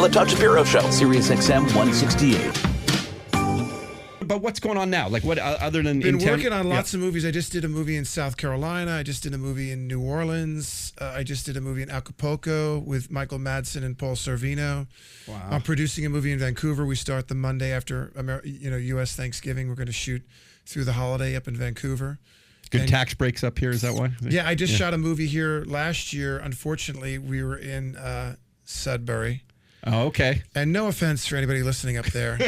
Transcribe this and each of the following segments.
The Todd Shapiro Show, SiriusXM 168. But what's going on now? Like, what other than been working on lots of movies. I just did a movie in South Carolina. I just did a movie in New Orleans. I just did a movie in Acapulco with Michael Madsen and Paul Sorvino. Wow. I'm producing a movie in Vancouver. We start the Monday after U.S. Thanksgiving. We're going to shoot through the holiday up in Vancouver. Good tax breaks up here. Is that why? Yeah, I just shot a movie here last year. Unfortunately, we were in Sudbury. Oh, okay. And no offense for anybody listening up there,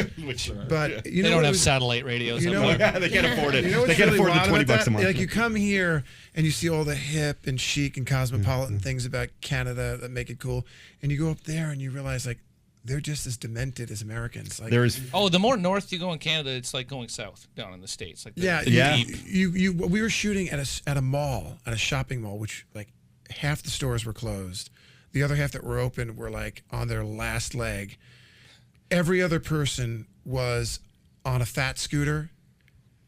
but they don't have satellite radios. They can't afford it. You know they can't afford the $20 a month. Like, you come here and you see all the hip and chic and cosmopolitan things about Canada that make it cool, and you go up there and you realize like they're just as demented as Americans. Like, the more north you go in Canada, it's like going south down in the States. Like we were shooting at a mall, at a shopping mall, which like half the stores were closed. The other half that were open were like on their last leg. Every other person was on a fat scooter.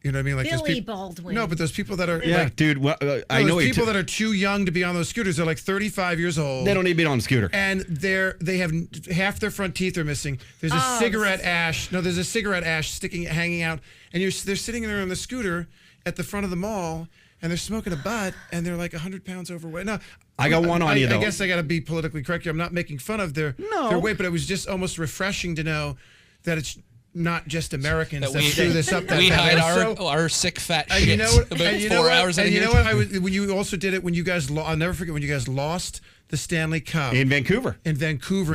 You know what I mean? Like Billy Baldwin. No, but those people that are dude. I know people that are too young to be on those scooters. They're like 35 years old. They don't need to be on a scooter. And they have half their front teeth are missing. There's a cigarette ash. No, there's a cigarette ash hanging out, and they're sitting there on the scooter at the front of the mall, and they're smoking a butt, and they're like 100 pounds overweight. No, I got one on you, though. I guess I got to be politically correct here. I'm not making fun of their weight, but it was just almost refreshing to know that it's not just Americans that screw this up. We hide our sick fat shit about 4 hours a year. You know what? When you also did it, when you guys, I'll never forget when you guys lost the Stanley Cup in Vancouver. And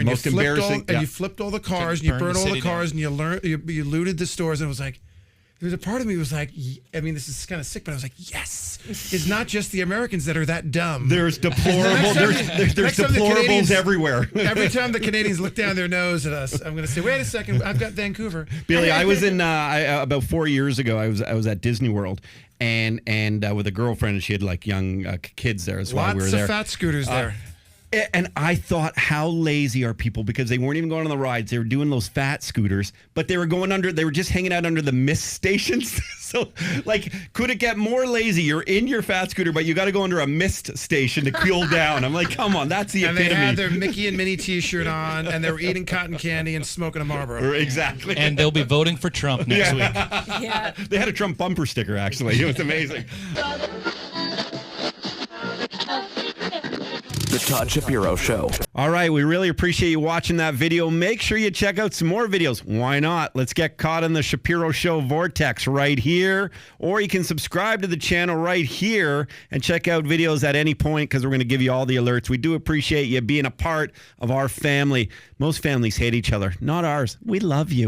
most embarrassing. You flipped all the cars, and you burned all the cars, and you looted the stores, and it was like. There was a part of me was like, I mean, this is kind of sick, but I was like, yes, it's not just the Americans that are that dumb. There's deplorable. there's deplorables everywhere. Every time the Canadians look down their nose at us, I'm going to say, wait a second, I've got Vancouver. Billy, I was in about 4 years ago. I was at Disney World and with a girlfriend, and she had like young kids there as well. Lots we were there. of fat scooters there. And I thought, how lazy are people? Because they weren't even going on the rides. They were doing those fat scooters, but they were just hanging out under the mist stations. So, like, could it get more lazy? You're in your fat scooter, but you got to go under a mist station to cool down. I'm like, come on, that's the epitome. And they had their Mickey and Minnie t-shirt on, and they were eating cotton candy and smoking a Marlboro. Exactly. And they'll be voting for Trump next week. Yeah. They had a Trump bumper sticker, actually. It was amazing. The Todd Shapiro Show. All right, we really appreciate you watching that video. Make sure you check out some more videos. Why not? Let's get caught in the Shapiro Show vortex right here. Or you can subscribe to the channel right here and check out videos at any point because we're going to give you all the alerts. We do appreciate you being a part of our family. Most families hate each other. Not ours. We love you.